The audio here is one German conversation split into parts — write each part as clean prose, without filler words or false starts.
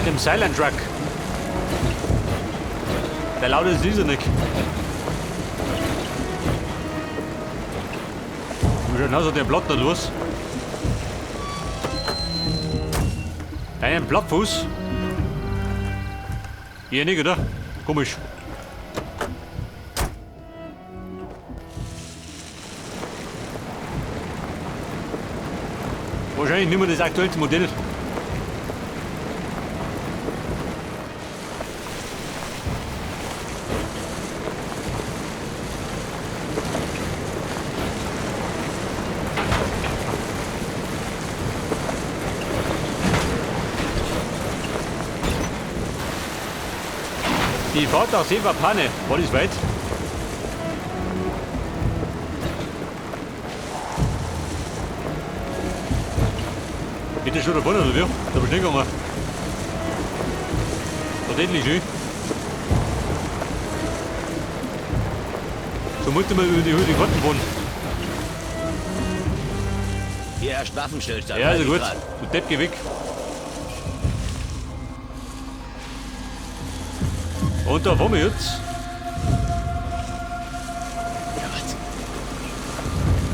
dem Silent Truck. Der laute ist dieser nicht. Wie schaut also der Blatt da los? Einen Blattfuß? Hier nicht, oder? Komisch. Wahrscheinlich nicht mehr das aktuellste Modell. Die Fahrt nach Silberpanne, war das weit? Geht das schon da vorne oder wie? Da bist du nicht gegangen. Da endlich schön. So musste man über die Karten fahren. Hier herrscht Waffenstillstand. Ja, also gut. Du Depp, geh weg. Und da fahren wir jetzt.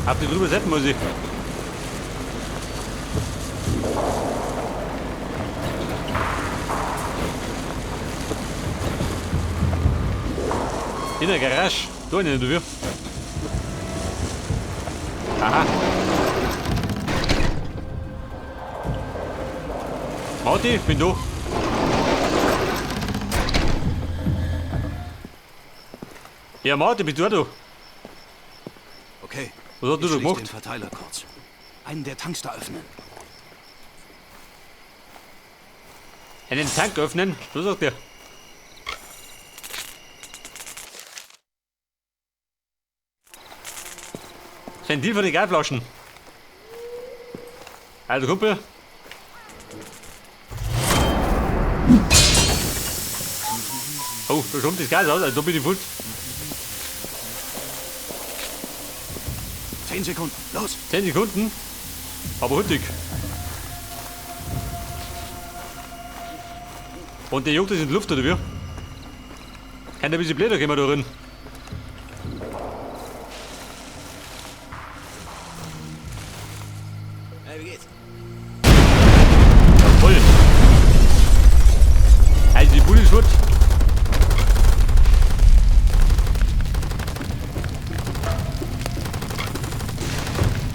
Auf die drüber setzen muss ich. In der Garage. Da nicht, du wirst. Aha. Marti, ich bin da. Ja, Marti, bist du da? Okay. Was hast du da Ich gemacht? den Verteiler kurz. Einen der Tanks da öffnen. Einen Tank öffnen? So sagt er. Sein Deal für die Gasflaschen. Also Kumpel. Oh, da schwimmt das Gas aus, also da bin ich voll. 10 Sekunden. Los. 10 Sekunden. Aber hüttig. Und der juckt das in die Luft, oder wie? Kann der ein bisschen blätter kommen da drin. Hey, wie geht's? Voll. Also die Bude ist gut.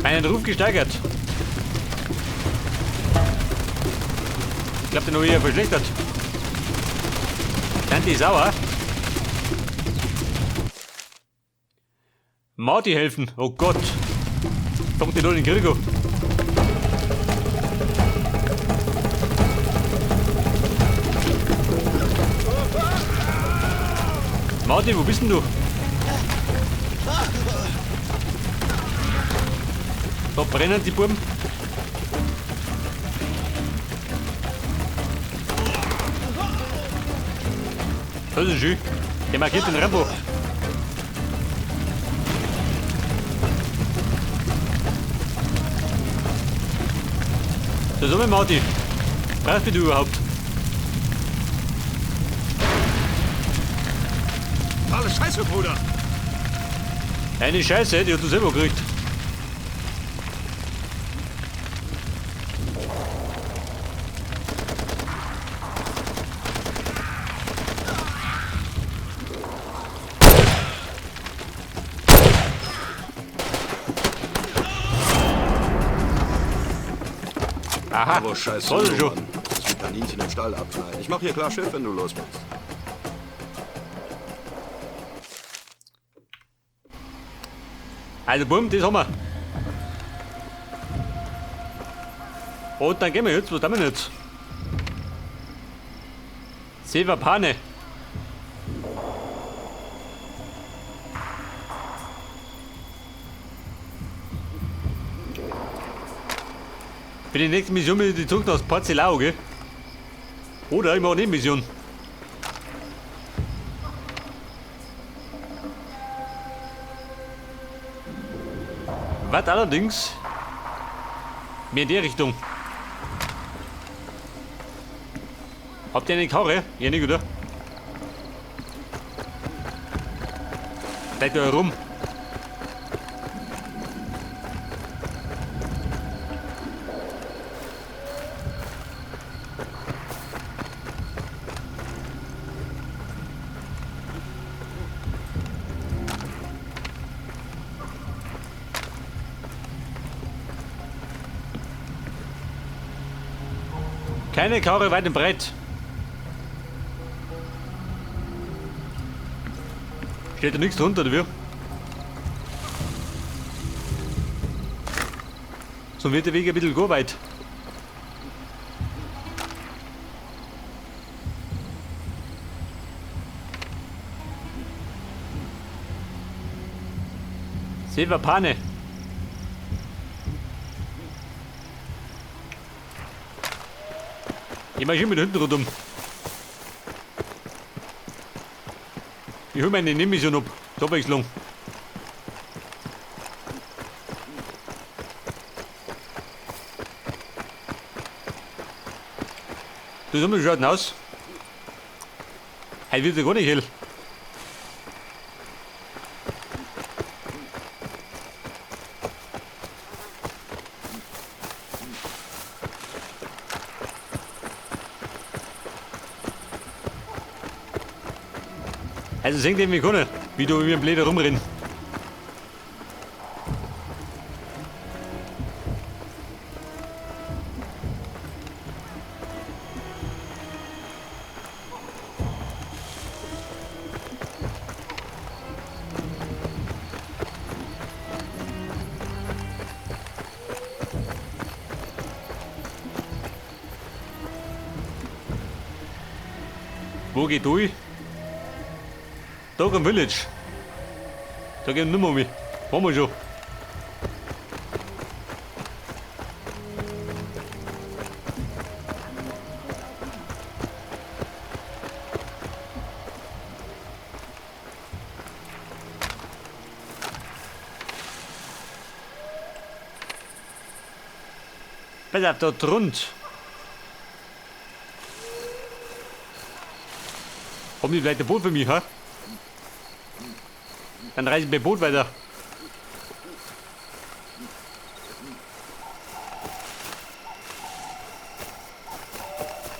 Einen Ruf gesteigert. Ich glaube, der noch eher verschlechtert. Sind die sauer? Marty helfen. Oh Gott. Kommt die noch in den Krieg auf. Martin, wo bist denn du? Da brennen die Buben. Das ist schön. Der markiert den Rambo. So, Martin. Brauchst du überhaupt? Alles Scheiße, Bruder. Eine Scheiße, die hast du selber gekriegt. Aha, Aber scheiße, soll du, schon. Mann. Das ist wie Kaninchen im Stall abschneiden. Ich mach hier klar Schiff, wenn du los bist. Also bumm, das haben wir. Und dann gehen wir jetzt, was tun wir jetzt? Silberpanne. Für die nächste Mission müssen die zurück nach Porzellau, gell? Oder ich mache eine Mission. Was allerdings? Mehr in die Richtung. Habt ihr eine Karre? Ja, nicht, oder? Bleibt da rum. Keine Karre weit im Brett. Steht da nichts drunter, oder wie? So wird der Weg ein bisschen go weit. Silberpanne. Ich mach schon mit hinten rundum. Ich hol meine Nebenmission ab. Zur Abwechslung. Du sag mal, wie schaut denn aus? Heute wird ja gar nicht hell. Also singt eben wie kann, wie du mit mir Blätter rumrennen. Wo geht durch? Dog Village. Da gehen wir nicht mehr mit. Machen wir schon. Pass auf, da drunter. Haben die vielleicht ein Boot für mich, ha? Dann reise ich mit dem Boot weiter.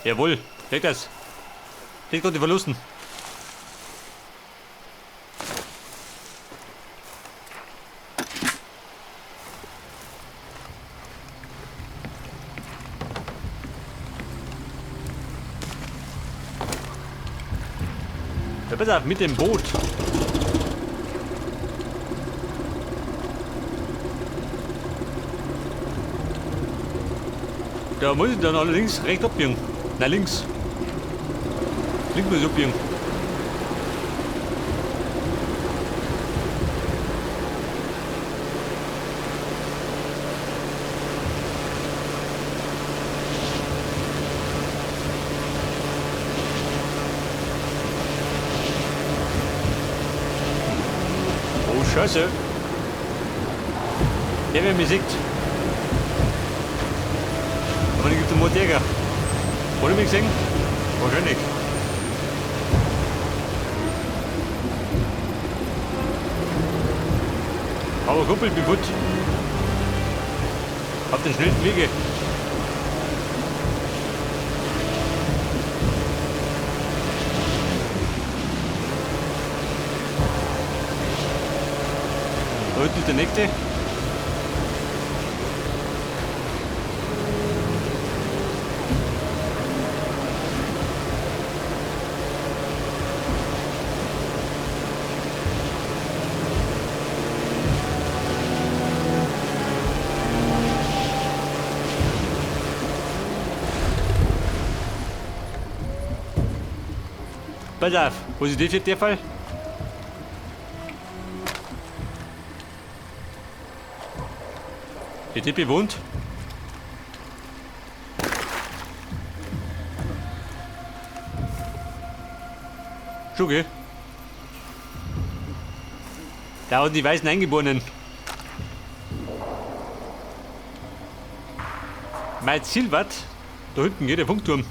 Jawohl, leg das. Leg doch die Verlusten. Ja, pass auf, mit dem Boot. Da muss ich dann allerdings rechts abbiegen. Nein, links. Links muss ich abbiegen. Oh, Scheiße. Der wer mich sieht. Aber dann gibt es einen Mordjäger. Hat er mich gesehen? Wahrscheinlich. Aber Kumpel, bin gut. Auf den schnellsten Wege. Da hinten ist der nächste. Pass auf, was ist das für der Fall? Ist die bewohnt? Schon, gell? Da hat die weißen Eingeborenen. Mein Ziel war, da hinten geht der Funkturm.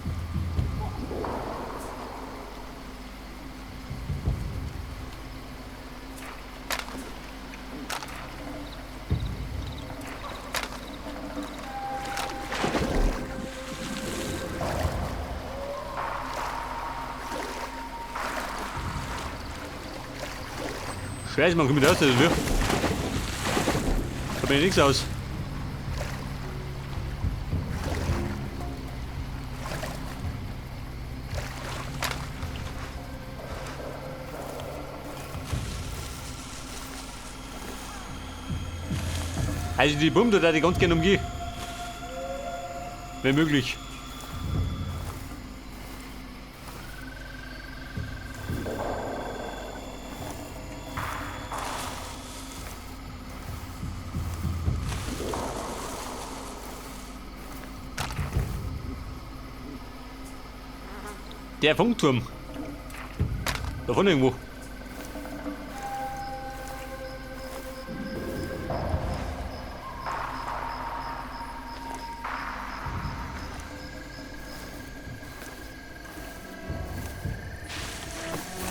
Scheiße, man kommt nicht aus, oder wie? Kommt mir nichts aus. Also die Bombe da die ganz gerne umgehen. Wenn möglich. Der Funkturm. Da vorne irgendwo.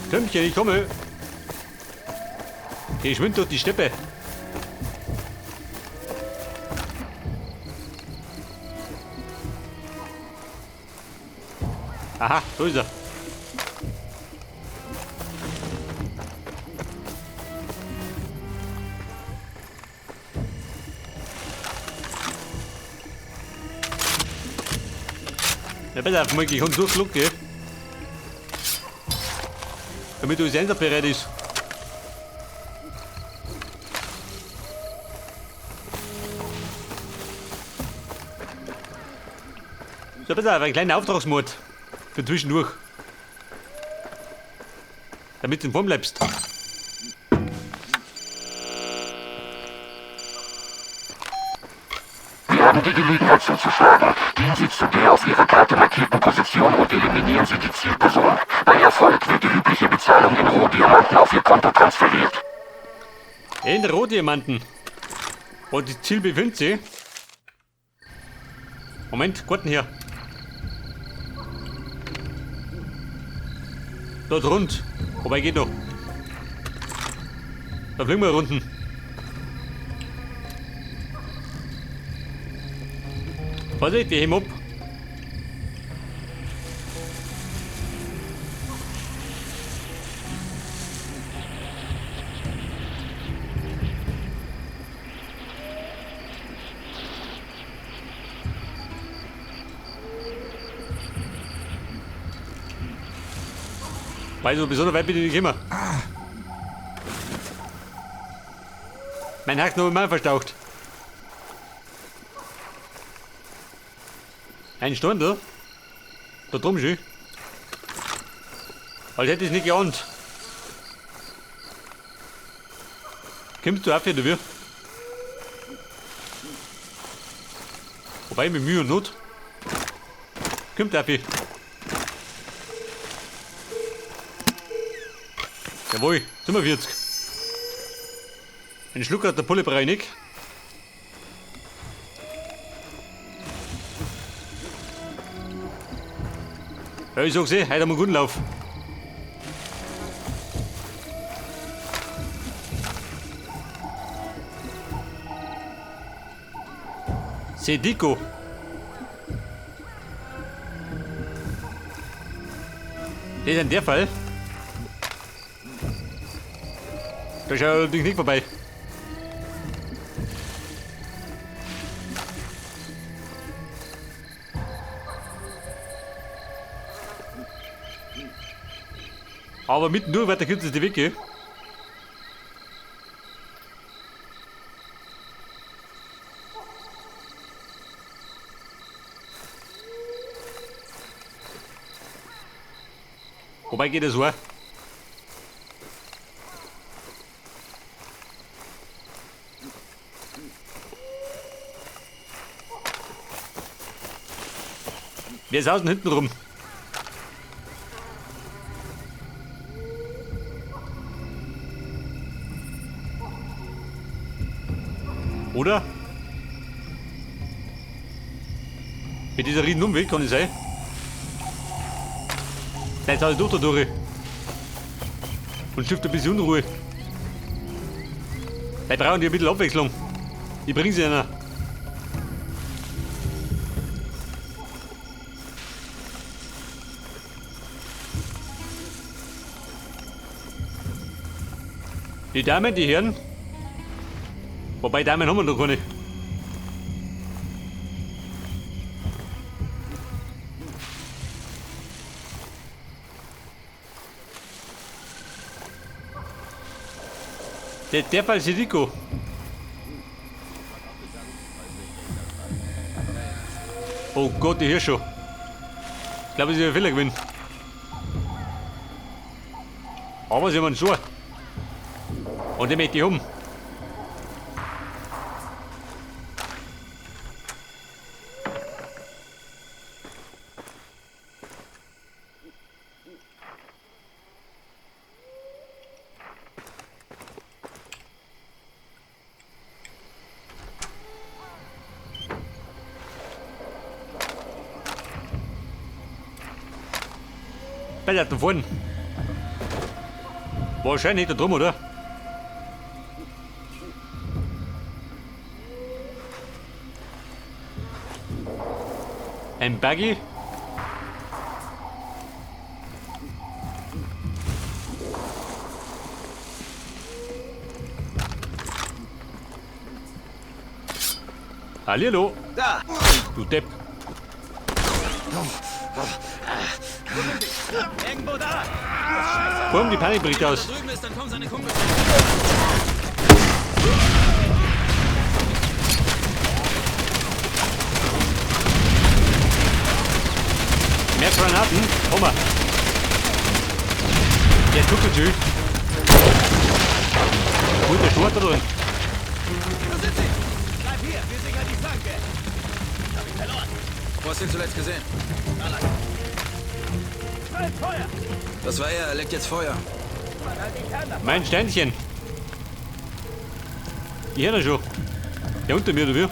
Tömmchen, ich komme. Geh geschwind durch die Steppe. Aha, so ist er. Ja, besser auf mich, ich kann durchschlucken, gell? Damit unser Einsatz bereit ist. So, pass auf, ein kleiner Auftragsmord. Für zwischendurch. Damit du in Form bleibst. Sie haben die Gelegenheit zuzuschlagen. Gehen Sie zu der auf Ihrer Karte markierten Position und eliminieren Sie die Zielperson. Bei Erfolg wird die übliche Bezahlung in Rohdiamanten auf Ihr Konto transferiert. In Rohdiamanten. Wo das Ziel befindet sich. Moment, Garten hier. Dort rund. Wobei geht noch. Da fliegen wir runden. Vorsicht, wir heben ab. Weil so besonders weit bin ich nicht immer. Mein Hack noch einmal verstaucht. Ein Stunde? Da drum schön. Als hätte ich es nicht geahnt. Kommst du auf hier, du? Wobei mit Mühe und Not. Kommt auf hier. Jawohl, 45. Ein Schluck hat der Pulle Breinig. Ja, ich sag's heute haben wir einen guten Lauf. Sediko. Das ist in der Fall. Da schaut allerdings nicht vorbei. Aber mittendurch wird der kürzeste Weg gehen. Wobei geht es so. Wir sausen hinten rum. Oder? Mit dieser riesen Umweg kann es sein. Jetzt halt durch da durch. Und stiftet ein bisschen Unruhe. Wir brauchen die ein bisschen Abwechslung. Ich bring sie einer. Die Damen, die Herren. Wobei Damen haben wir noch keine. Der Falsifico. Oh Gott, die hier schon. Ich glaube, sie werden viele gewinnen. Aber sie haben einen Schuh. Und den möchte ich um. Bella da vorne. Wahrscheinlich da drum, oder? Ein Buggy. Hallihallo. Da! Du Depp. Irgendwo da! Warum die Panik bricht aus? Drüben ist, dann kommen seine Kumpels. Mehr Granaten? Oma. Der tut natürlich. Gute Schuhe da drin. Da sind sie! Bleib hier, wir sichern die Flanke! Hab ich verloren! Wo hast du ihn zuletzt gesehen? Da lang! Feuer! Das war er legt jetzt Feuer. Mein Steinchen. Die Hände schon. Der unter mir, oder wie?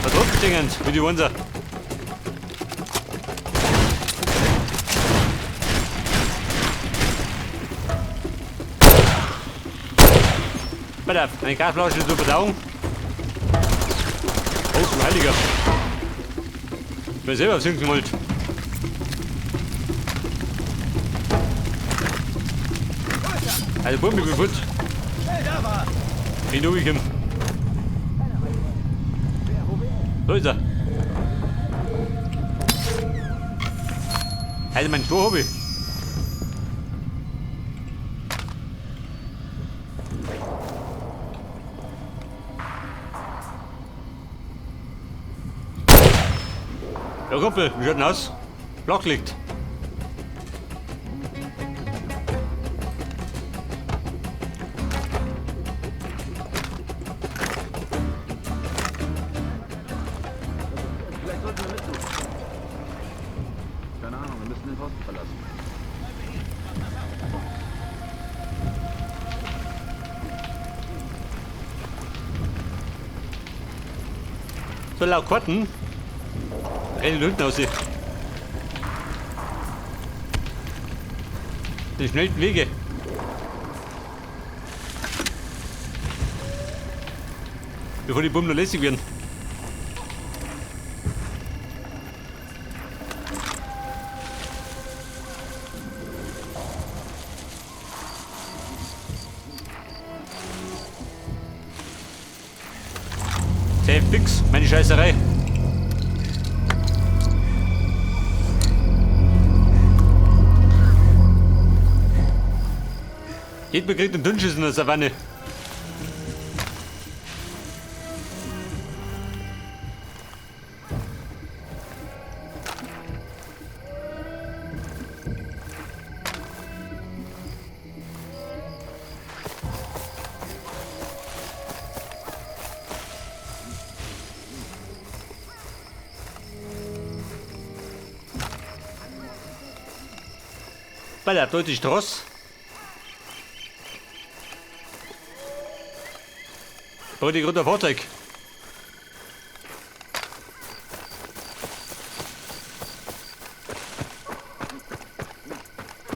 Verdruckdingend, wie die Wunser. Warte, eine Gasflasche zur Verdauung. Oh, du Heiliger. Ich bin selber aufs Sinken wollt. Also, Bumm, ich bin futsch. Bin durchgekommen. So ist er. Also, mein Stroh habe ich. Ja, Kumpel, wie schaut denn aus? Flach liegt. Keine Ahnung, wir müssen den Posten verlassen. So laut Karten. Rennen hinten aus. Die schnellen Wege. Bevor die Bumm noch lässig werden. Sehr fix, meine Scheißerei. Jeder kriegt einen Dünnschiss in der Savanne. Baller, dort ist Tross. Brauche ich gerade ein Fahrzeug.